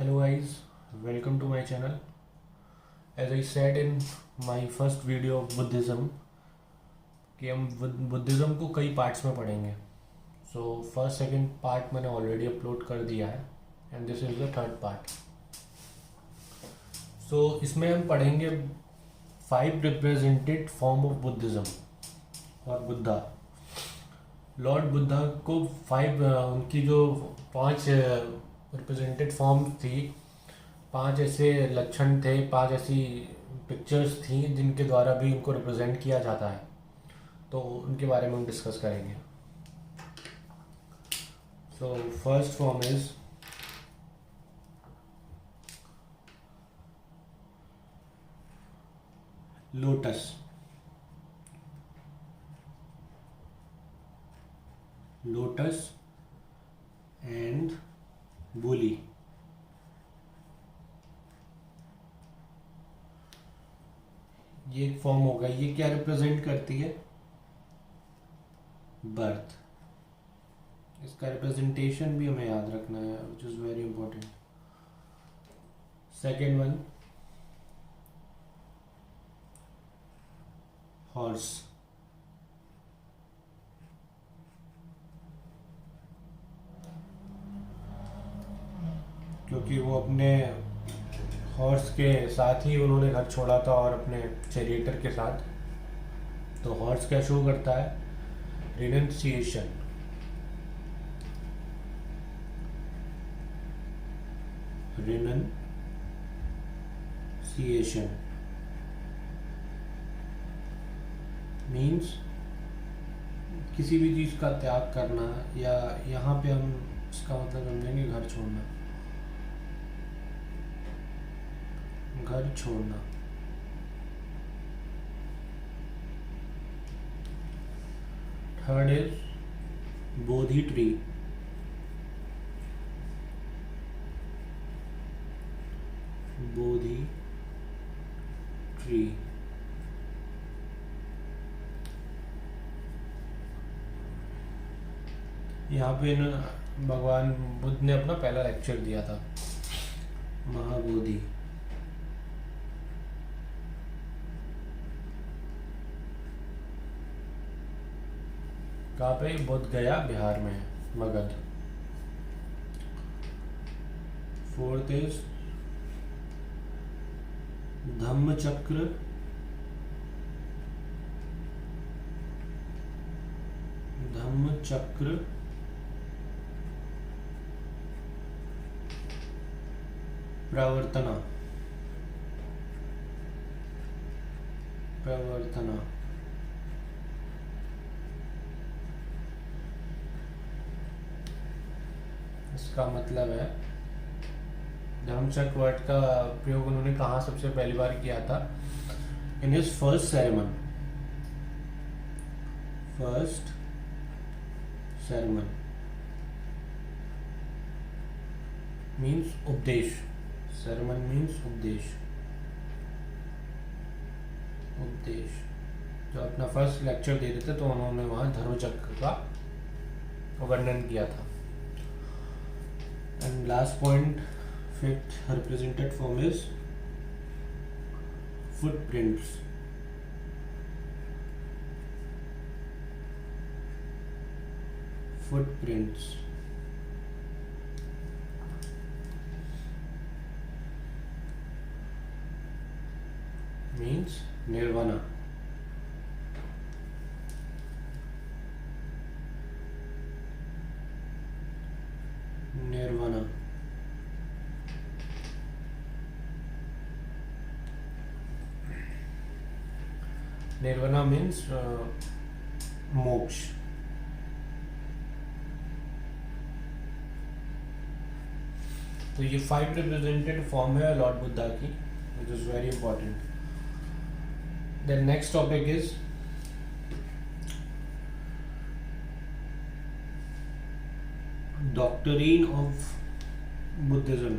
Hello guys, welcome to my channel. As I said in my first video of Buddhism कि हम Buddhism को कई parts में पढ़ेंगे. सो फर्स्ट सेकंड पार्ट मैंने ऑलरेडी अपलोड कर दिया है and this is the third part. So इसमें हम पढ़ेंगे 5 रिप्रेजेंटेड फॉर्म ऑफ बुद्धिज़्म और बुद्धा. लॉर्ड बुद्धा को 5 उनकी जो 5 रिप्रेजेंटेड फॉर्म थी, 5 ऐसे लक्षण थे, 5 ऐसी पिक्चर्स थी जिनके द्वारा भी उनको रिप्रेजेंट किया जाता है. तो उनके बारे में हम डिस्कस करेंगे. So first form is lotus. Lotus and bull. ये एक फॉर्म होगा. ये क्या रिप्रेजेंट करती है? बर्थ. इसका रिप्रेजेंटेशन भी हमें याद रखना है, which is very important. Second one, horse. क्योंकि वो अपने हॉर्स के साथ ही उन्होंने घर छोड़ा था और अपने चैरियटर के साथ. तो हॉर्स क्या शो करता है? रिनंसिएशन. रिनंसिएशन मीन्स किसी भी चीज का त्याग करना, या यहाँ पे हम इसका मतलब समझेंगे घर छोड़ना. घर छोड़ना. Third is Bodhi tree. Bodhi tree. यहाँ पे ना भगवान बुद्ध ने अपना पहला लेक्चर दिया था, महाबोधि. कहाँ पे? बोध गया बिहार में, मगध. Fourth is Dhammachakra. धम्मचक्र प्रवर्तना. प्रवर्तना. इसका मतलब है, धर्मचक्र वर्ड का प्रयोग उन्होंने कहाँ सबसे पहली बार किया था? In his first sermon. First sermon means उपदेश. सेरेमन मीन्स उपदेश. उपदेश. जो अपना फर्स्ट लेक्चर दे रहे थे तो उन्होंने वहाँ धर्मचक्र का वर्णन किया था. And last point, fifth represented form is footprints. Footprints means nirvana. Nirvana. Nirvana means मोक्ष. तो ये 5 रिप्रेजेंटेड फॉर्म है लॉर्ड बुद्धा की, which is very important. The next topic is doctrine of Buddhism.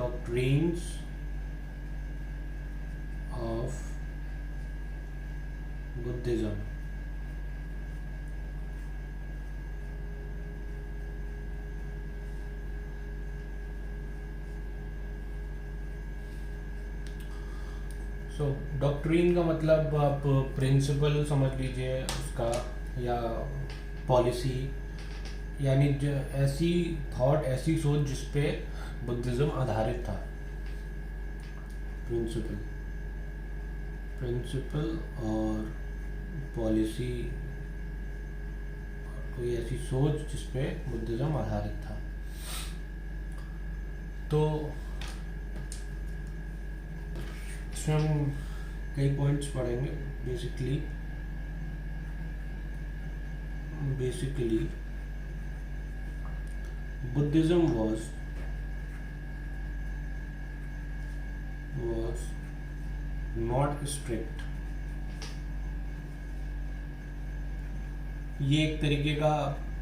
Doctrines of Buddhism. So doctrine का मतलब आप principal समझ लीजिए उसका, या पॉलिसी, यानी ऐसी थॉट, ऐसी सोच जिस पे बुद्धिज्म आधारित था। प्रिंसिपल, प्रिंसिपल और पॉलिसी, कोई ऐसी सोच जिस पे बुद्धिज्म आधारित था। तो इसमें हम कई पॉइंट्स पढ़ेंगे। Basically Buddhism was not strict। ये एक तरीके का,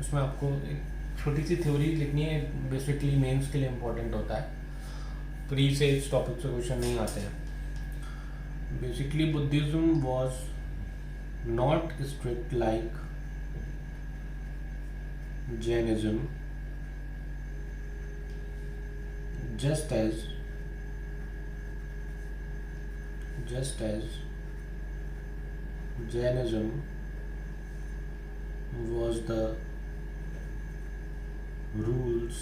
उसमें आपको एक छोटी सी थ्योरी लिखनी है, बेसिकली मेंस के लिए इम्पोर्टेंट होता है, प्री से इस टॉपिक से क्वेश्चन नहीं आते हैं। Basically Buddhism was not strict like Jainism, just as Jainism was the rules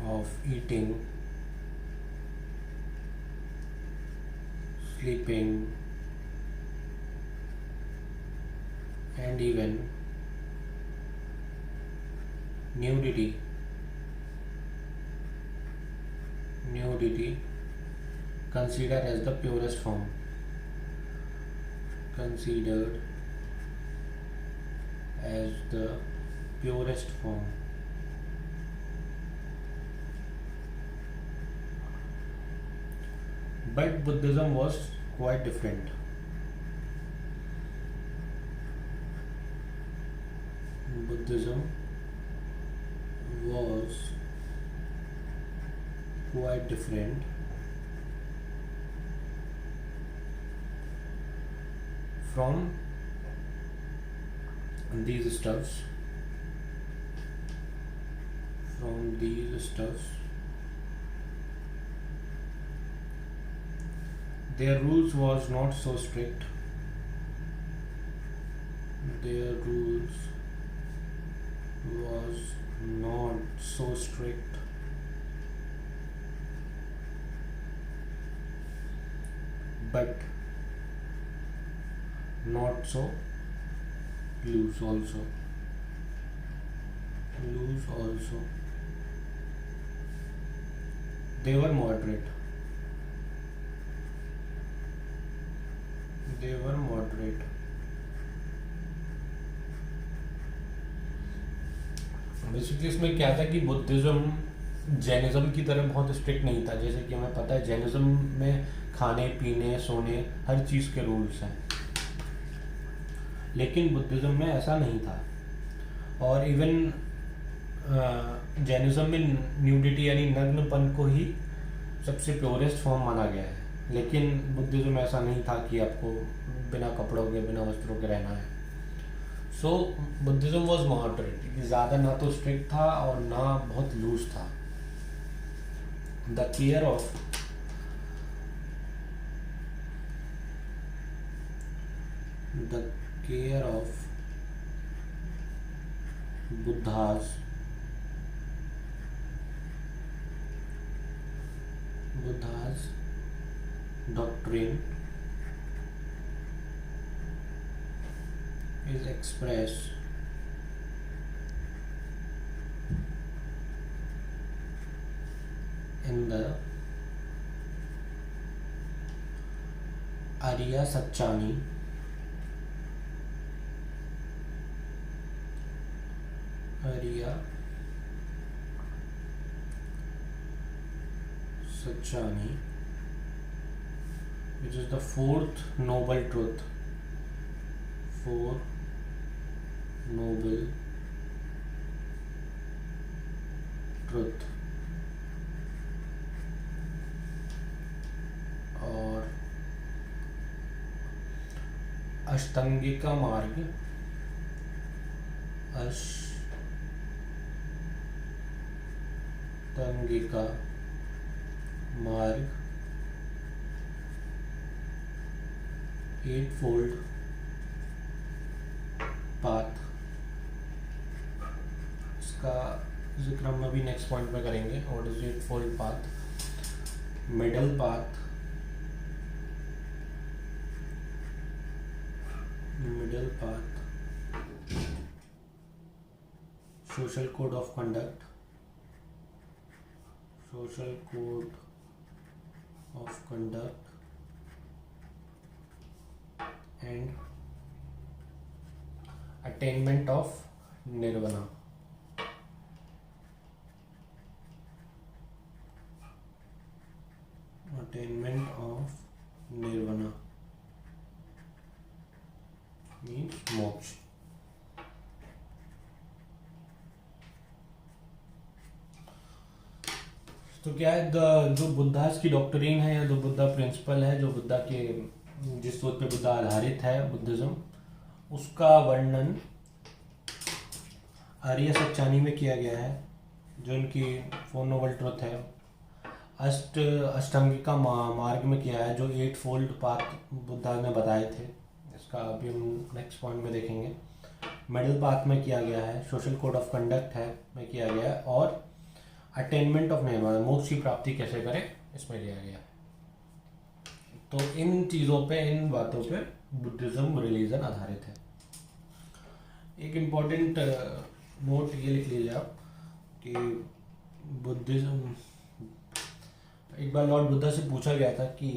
of eating, sleeping, and even nudity considered as the purest form, but Buddhism was quite different. Buddhism was quite different from these stuffs. Their rules was not so strict. But not so loose also. They were moderate. Basically इसमें क्या था कि Buddhism Jainism की तरह बहुत strict नहीं था। जैसे कि हमें पता है जैनिज्म में खाने पीने सोने हर चीज़ के रूल्स हैं, लेकिन बुद्धिज्म में ऐसा नहीं था। और इवन जैनिज्म में न्यूडिटी यानी नग्नपन को ही सबसे प्योरेस्ट फॉर्म माना गया है, लेकिन बुद्धिज्म में ऐसा नहीं था कि आपको बिना कपड़ों के बिना वस्त्रों के रहना है। सो बुद्धिज्म वॉज मॉडरेट, ज़्यादा ना तो स्ट्रिक्ट था और ना बहुत लूज था। The care of Buddha's doctrine is expressed in the Arya Satchani which is the fourth noble truth. और अष्टांगिका मार्ग, एट फोल्ड पाथ, इसका जिक्र हम अभी नेक्स्ट पॉइंट में करेंगे। What is eight fold path? Middle path, middle path, social code of conduct, social code of conduct and attainment of nirvana. Attainment of nirvana means मोक्ष। तो क्या है, जो बुद्धास की डॉक्ट्रिन है या जो बुद्धा प्रिंसिपल है, जो बुद्धा के जिस सोच पे बुद्धा आधारित है बुद्धिज्म, उसका वर्णन आर्य सच्चानी में किया गया है, जो इनकी फोर नोबल ट्रुथ है। अष्टांगिका मार्ग में किया है, जो एट फोल्ड पाथ बुद्धा ने बताए थे, इसका अभी हम नेक्स्ट पॉइंट में देखेंगे। मिडिल पाथ में किया गया है, सोशल कोड ऑफ कंडक्ट है में किया गया है, और अटेनमेंट ऑफ निर्वाण, मोक्ष की प्राप्ति कैसे करें, इसमें लिया गया है। तो इन चीज़ों पे, इन बातों पे बुद्धिज्म रिलीजन आधारित है। एक इम्पॉर्टेंट नोट ये लिख लीजिए आप कि बुद्धिज्म, एक बार लॉर्ड बुद्धा से पूछा गया था कि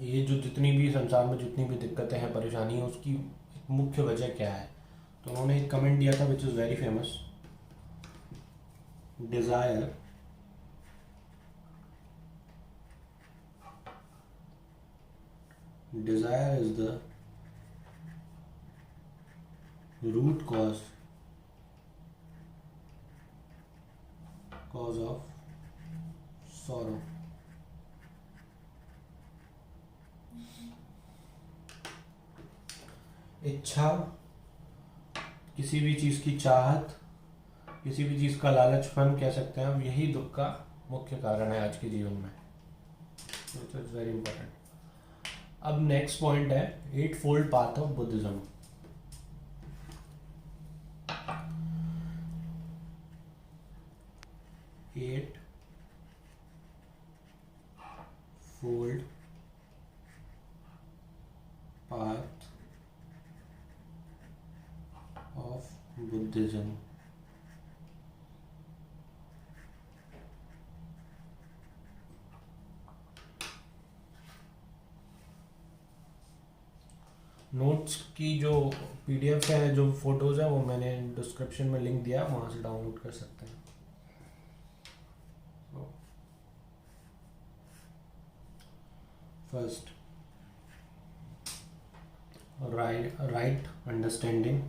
ये जो जितनी भी संसार में जितनी भी दिक्कतें हैं, परेशानी है, उसकी एक मुख्य वजह क्या है। तो उन्होंने एक कमेंट दिया था which is very famous, desire desire is the root cause of sorrow। इच्छा, किसी भी चीज की चाहत, किसी भी चीज का लालचपन कह सकते हैं हम, यही दुख का मुख्य कारण है आज के जीवन में। It is very important. अब नेक्स्ट पॉइंट है eight fold path of Buddhism. Eight fold path of Buddhism. Notes की जो पीडीएफ है, जो फोटोज है, वो मैंने डिस्क्रिप्शन में लिंक दिया, वहां से डाउनलोड कर सकते हैं। First, right understanding,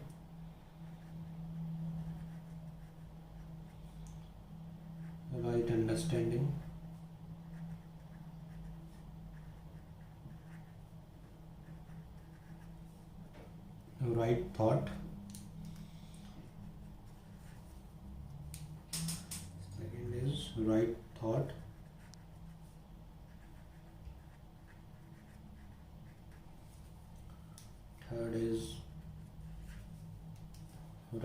right understanding, right thought, second is right thought, third is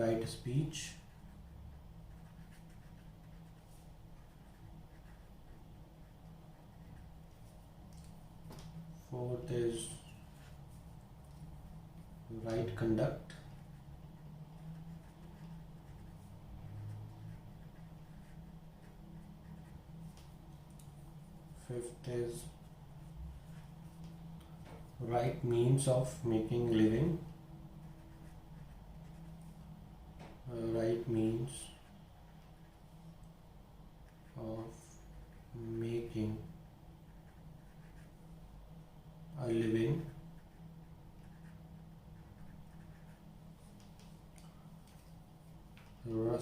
right speech, fourth is right conduct, fifth is right means of making living, right means of making a living,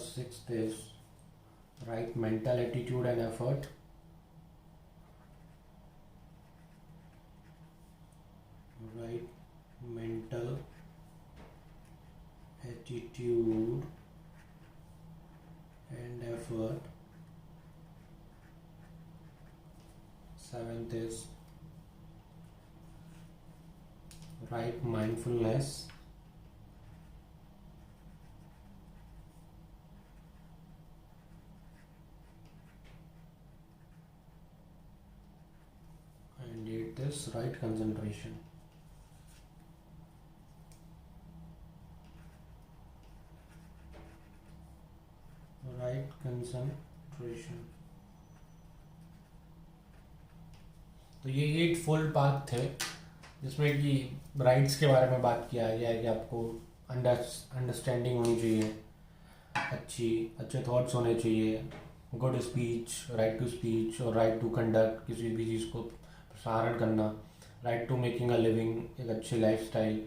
sixth is right mental attitude and effort, right mental attitude and effort, seventh is right mindfulness and it is right concentration. Right concentration. तो ये 8 fold path थे जिसमें कि rights के बारे में बात किया गया है कि आपको अंडरस्टैंडिंग होनी चाहिए, अच्छे थॉट्स होने चाहिए, good speech, right to speech और राइट टू कंडक्ट, किसी भी चीज़ को प्रसारण करना, right to making a living, एक अच्छी life style,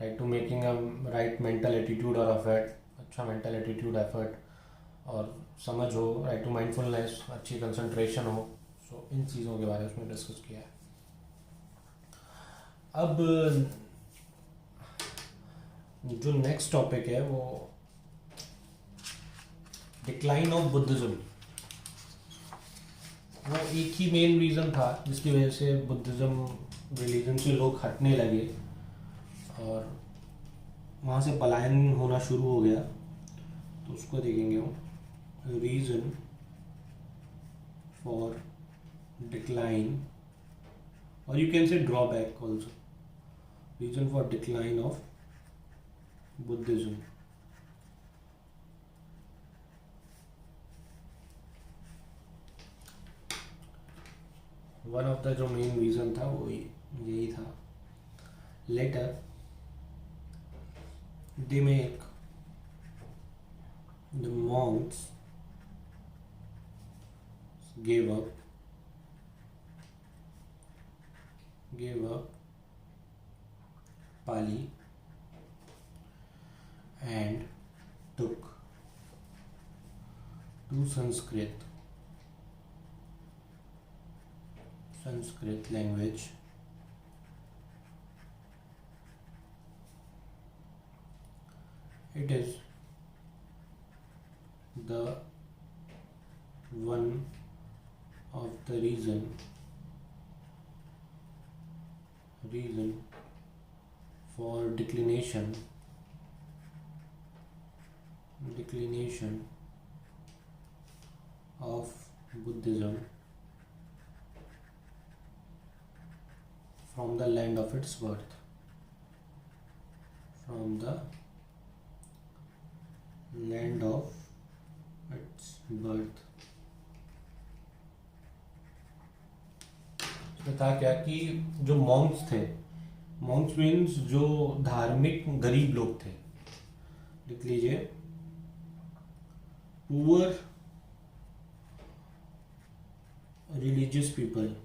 right to making a right mental attitude और एफर्ट, अच्छा मेंटल एटीट्यूड एफर्ट और समझ हो, राइट टू माइंडफुलनेस, अच्छी कंसंट्रेशन हो. सो इन चीज़ों के बारे में उसमें डिस्कस किया है. अब जो नेक्स्ट टॉपिक है वो डिक्लाइन ऑफ बुद्धिज्म. वो एक ही मेन रीज़न था जिसकी वजह से बुद्धिज्म रिलीजन से लोग हटने लगे और वहाँ से पलायन होना शुरू हो गया. तो उसको देखेंगे हम. रीज़न फॉर डिक्लाइन और you can say drawback also. Reason for decline of Buddhism. One of the जो मेन रीज़न था वो यही था. Later they make the monks gave up Pali and took to Sanskrit language. It is the one of the reason for declination of Buddhism from the land of its birth. From the land of its birth. इसमें था क्या कि जो Monks थे, Monks means जो धार्मिक गरीब लोग थे, लिख लीजिए, पुअर रिलीजियस पीपल,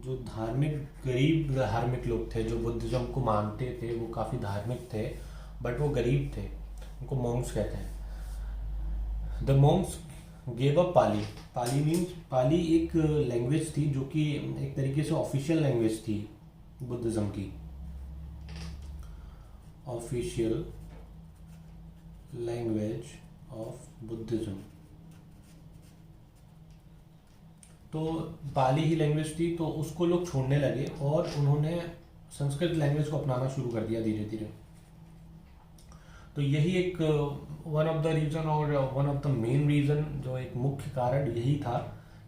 जो गरीब धार्मिक लोग थे, जो बुद्धिज्म को मानते थे, वो काफ़ी धार्मिक थे बट वो गरीब थे, उनको मॉन्क्स कहते हैं. The monks gave up Pali means, Pali एक लैंग्वेज थी जो कि एक तरीके से ऑफिशियल लैंग्वेज थी बुद्धिज्म की. Official language of Buddhism. तो पाली ही लैंग्वेज थी, तो उसको लोग छोड़ने लगे और उन्होंने संस्कृत लैंग्वेज को अपनाना शुरू कर दिया धीरे धीरे. तो यही एक वन ऑफ द रीज़न और one of the main reason, जो एक मुख्य कारण यही था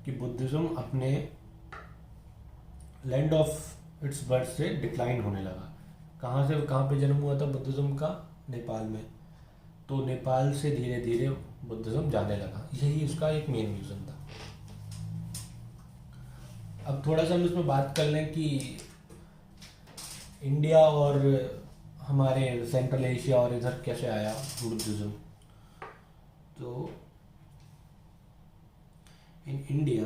कि बुद्धिज्म अपने लैंड ऑफ इट्स बर्थ से डिक्लाइन होने लगा. कहाँ पे जन्म हुआ था बुद्धिज्म का? नेपाल में. तो नेपाल से धीरे धीरे बुद्धिज्म जाने लगा. यही इसका एक मेन रीज़न था. अब थोड़ा सा हम इसमें बात कर लें कि इंडिया और हमारे सेंट्रल एशिया और इधर कैसे आया बुद्धिज्म. तो in India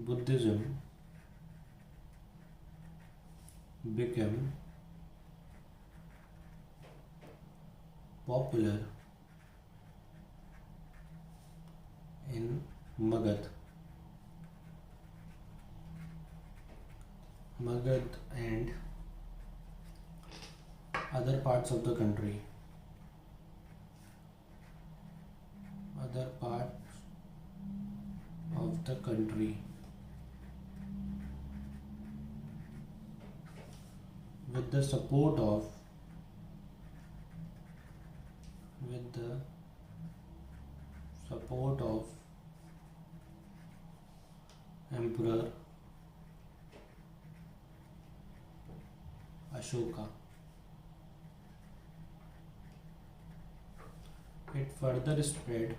Buddhism became popular in Magad and other parts of the country. other parts of the country with the support of Emperor Ashoka. It further spread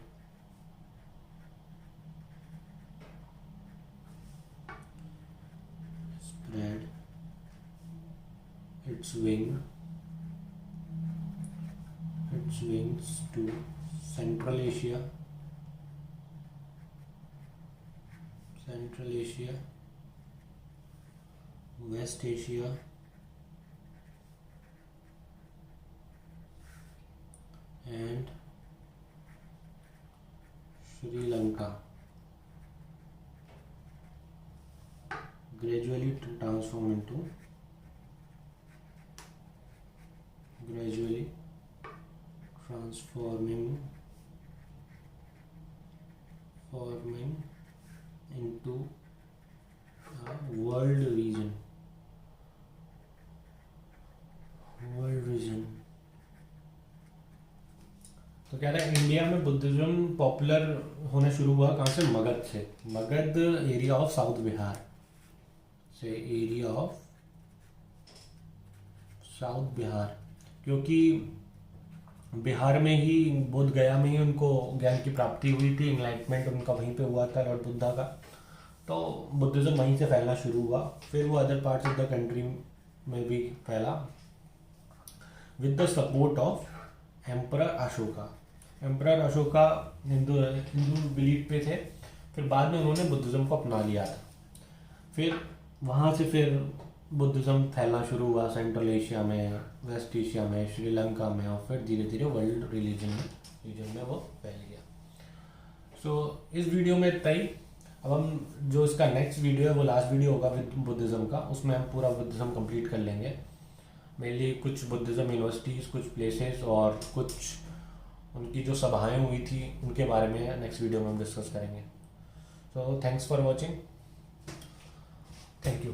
its wings to Central Asia, West Asia, and Sri Lanka, gradually transforming into a world region. तो कह रहा है India में Buddhism popular होना शुरू हुआ कहाँ से? मगध से। Magadh area of south Bihar से, क्योंकि बिहार में ही, बोध गया में ही उनको ज्ञान की प्राप्ति हुई थी, इनलाइटमेंट उनका वहीं पे हुआ था लॉर्ड बुद्धा का। तो बुद्धिज्म वहीं से फैलना शुरू हुआ, फिर वो other parts of the country में भी फैला with the support of emperor Ashoka. Emperor Ashoka Hindu belief पे थे, फिर बाद में उन्होंने बुद्धिज्म को अपना लिया था। फिर वहाँ से फिर बुद्धिज्म फैलना शुरू हुआ सेंट्रल एशिया में, वेस्ट एशिया में, श्रीलंका में, और फिर धीरे धीरे वर्ल्ड रीजन में वो फैल गया। सो इस वीडियो में इतना ही। अब हम जो इसका नेक्स्ट वीडियो है वो लास्ट वीडियो होगा विद बुद्धिज्म का, उसमें हम पूरा बुद्धिज्म कंप्लीट कर लेंगे। मेनली कुछ बुद्धिज्म यूनिवर्सिटीज़, कुछ प्लेसेस और कुछ उनकी जो सभाएं हुई थी उनके बारे में नेक्स्ट वीडियो में हम डिस्कस करेंगे। So thanks for watching, thank you.